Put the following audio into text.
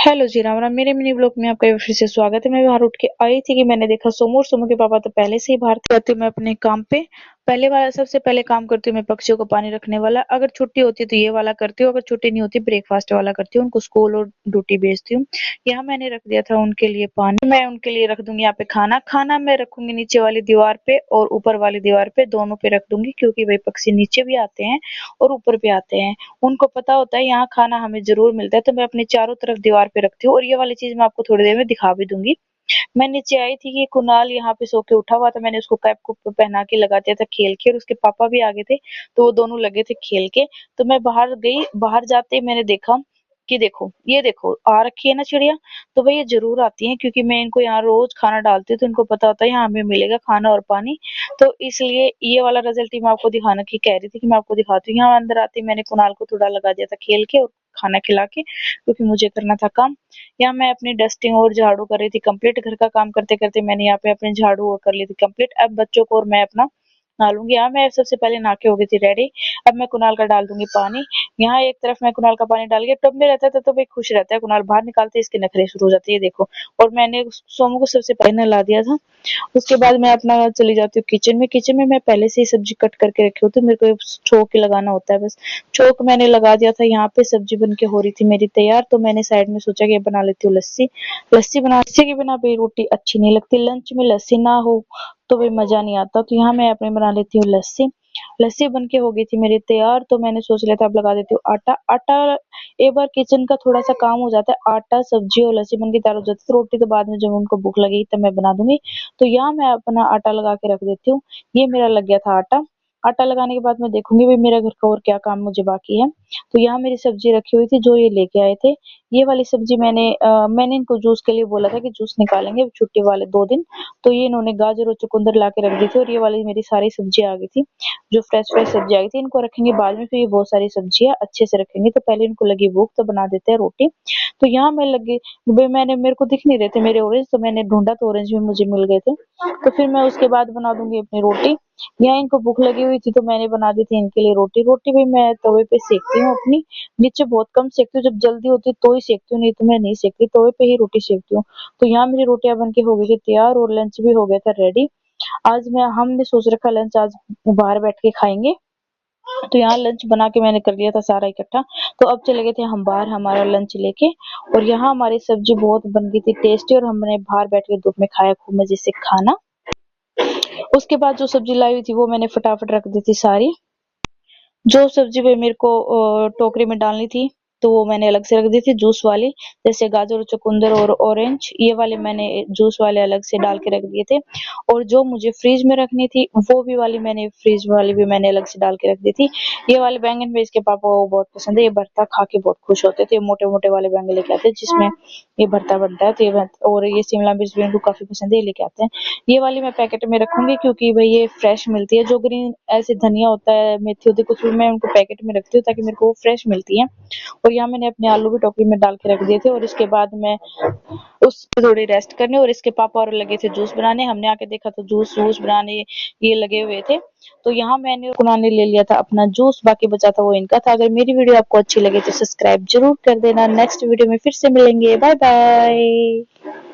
Hello जी, राम राम। मेरे mini blog में आपका एक बार फिर से स्वागत है। मैं बाहर उठ के आई थी कि मैंने देखा सोमू और सोमू के पापा तो पहले से ही बाहर थे। आती हूँ मैं अपने काम पे। पहले वाला सबसे पहले काम करती हूँ मैं पक्षियों को पानी रखने वाला। अगर छुट्टी होती है तो ये वाला करती हूँ, अगर छुट्टी नहीं होती ब्रेकफास्ट वाला करती हूँ। उनको स्कूल और ड्यूटी भेजती हूँ। यहाँ मैंने रख दिया था उनके लिए पानी। मैं उनके लिए रख दूंगी यहाँ पे खाना। खाना मैं रखूंगी नीचे वाली दीवार पे और ऊपर वाली दीवार पे, दोनों पे रख दूंगी, क्योंकि भाई पक्षी नीचे भी आते हैं और ऊपर भी आते हैं। उनको पता होता है यहाँ खाना हमें जरूर मिलता है, तो मैं अपने चारों तरफ दीवार पे रखती हूँ। और ये वाली चीज मैं आपको थोड़ी देर में दिखा भी दूंगी। मैं नीचे आई थी कि कुणाल यहाँ पे सो के उठा हुआ था। मैंने उसको कैप को पहना के लगा दिया था खेल के, और उसके पापा भी आगे थे तो वो दोनों लगे थे खेल के। तो मैं बाहर गई। बाहर जाते ही मैंने देखा कि देखो, ये देखो आ रखी है ना चिड़िया। तो भाई ये जरूर आती है, क्योंकि मैं इनको यहाँ रोज खाना डालती हूँ, तो इनको पता होता है यहाँ हमें मिलेगा खाना और पानी। तो इसलिए ये वाला रिजल्ट ही मैं आपको दिखाना की कह रही थी कि मैं आपको दिखाती हूँ। यहाँ अंदर आती मैंने कुणाल को थोड़ा लगा दिया था खेल के और खाना खिला के, क्योंकि मुझे करना था काम। यहाँ मैं अपनी डस्टिंग और झाड़ू कर रही थी कंप्लीट। घर का काम करते करते मैंने यहाँ पे अपने झाड़ू और कर ली थी कंप्लीट। अब बच्चों को और मैं अपना नहा लूंगी। यहाँ मैं सबसे पहले नहा के हो गई थी रेडी। अब मैं कुणाल का डाल दूंगी पानी। यहाँ एक तरफ मैं कुणाल का पानी डाल के टब में रहता था तो भाई खुश रहता है। कुणाल बाहर निकालते इसके नखरे शुरू हो जाते हैं, ये देखो। और मैंने सोमू को सबसे पहले नहला दिया था। उसके बाद मैं अपना चली जाती हूँ किचन में। किचन में मैं पहले से ही सब्जी कट करके रखी होती हूँ। मेरे को छोक ही लगाना होता है बस। छोक मैंने लगा दिया था। यहाँ पे सब्जी बन के हो रही थी मेरी तैयार, तो मैंने साइड में सोचा कि बना लेती हूँ लस्सी। लस्सी के बिना भाई रोटी अच्छी नहीं लगती। लंच में लस्सी ना हो तो भाई मजा नहीं आता। तो यहाँ मैं अपने बना लेती हूँ लस्सी। लस्सी बन के हो गई थी मेरी तैयार, तो मैंने सोच लिया था अब लगा देती हूँ आटा। आटा एक बार किचन का थोड़ा सा काम हो जाता है, आटा सब्जी और लस्सी बन के तैयार हो जाती है, तो रोटी तो बाद में जब उनको भूख लगेगी तब मैं बना दूंगी। तो यहाँ मैं अपना आटा लगा के रख देती हूँ। ये मेरा लग गया था आटा। आटा लगाने के बाद मैं देखूंगी भाई मेरा घर का और क्या काम मुझे बाकी है। तो यहाँ मेरी सब्जी रखी हुई थी जो ये लेके आए थे। ये वाली सब्जी मैंने इनको जूस के लिए बोला था कि जूस निकालेंगे छुट्टी वाले 2 दिन। तो ये इन्होंने गाजर और चुकंदर ला के रख दी थी, और ये वाली मेरी सारी सब्जी आ गई थी। जो फ्रेश फ्रेश सब्जी आई थी इनको रखेंगे बाद में। फिर ये बहुत सारी सब्जियां अच्छे से रखेंगे। तो पहले इनको लगी भूख तो बना देते हैं रोटी। तो यहाँ मैं लगी मेरे को दिख नहीं रहे थे मेरे ऑरेंज, तो मैंने ढूंढा तो ऑरेंज भी मुझे मिल गए थे। तो फिर मैं उसके बाद बना दूंगी अपनी रोटी। यहाँ इनको भूख लगी हुई थी तो मैंने बना दी थी इनके लिए रोटी। रोटी भी मैं तवे पे सेकती हूँ अपनी। नीचे बहुत कम सेकती हूँ, जब जल्दी होती है तो ही सेकती हूँ, नहीं तो मैं नहीं सेकती, तवे पे ही रोटी सेकती हूँ। तो यहाँ मेरी रोटियां बन के हो गई थी तैयार और लंच भी हो गया था रेडी। आज मैं हमने सोच रखा लंच आज बाहर बैठ के खाएंगे। तो यहाँ लंच बना के मैंने कर लिया था सारा इकट्ठा। तो अब चले गए थे हम बाहर हमारा लंच लेके। और यहाँ हमारी सब्जी बहुत बन गई थी टेस्टी, और हमने बाहर बैठ के धूप में खाया खूब मजे से खाना। उसके बाद जो सब्जी लाई हुई थी वो मैंने फटाफट रख दी थी सारी। जो सब्जी भी मेरे को टोकरी में डालनी थी तो वो मैंने अलग से रख दी थी जूस वाली। जैसे गाजर चुकंदर और ऑरेंज, ये वाले मैंने जूस वाले अलग से डाल के रख दिए थे। और जो मुझे फ्रीज में रखनी थी वो भी वाली मैंने फ्रीज वाली भी मैंने अलग से डाल के रख दी थी। ये वाले बैंगन भी इसके पापा को बहुत पसंद है। ये भरता खा के बहुत खुश होते थे। मोटे मोटे वाले बैंगन लेके आते हैं जिसमें ये भरता बनता है। तो और ये शिमला मिर्च भी इनको काफी पसंद है, ये लेके आते हैं। ये वाली मैं पैकेट में रखूंगी क्योंकि भाई ये फ्रेश मिलती है। जो ग्रीन ऐसे धनिया होता है, मेथी होती है, कुछ भी मैं उनको पैकेट में रखती हूँ ताकि मेरे को वो फ्रेश मिलती है। और यहाँ मैंने अपने आलू भी टोकरी में डाल के रख दिए थे। और इसके बाद मैं उस थोड़ी रेस्ट करने, और इसके पापा और लगे थे जूस बनाने। हमने आके देखा तो जूस वूस बनाने ये लगे हुए थे। तो यहाँ मैंने और कुणाल ने ले लिया था अपना जूस, बाकी बचा था वो इनका था। अगर मेरी वीडियो आपको अच्छी लगे तो सब्सक्राइब जरूर कर देना। नेक्स्ट वीडियो में फिर से मिलेंगे। Bye bye.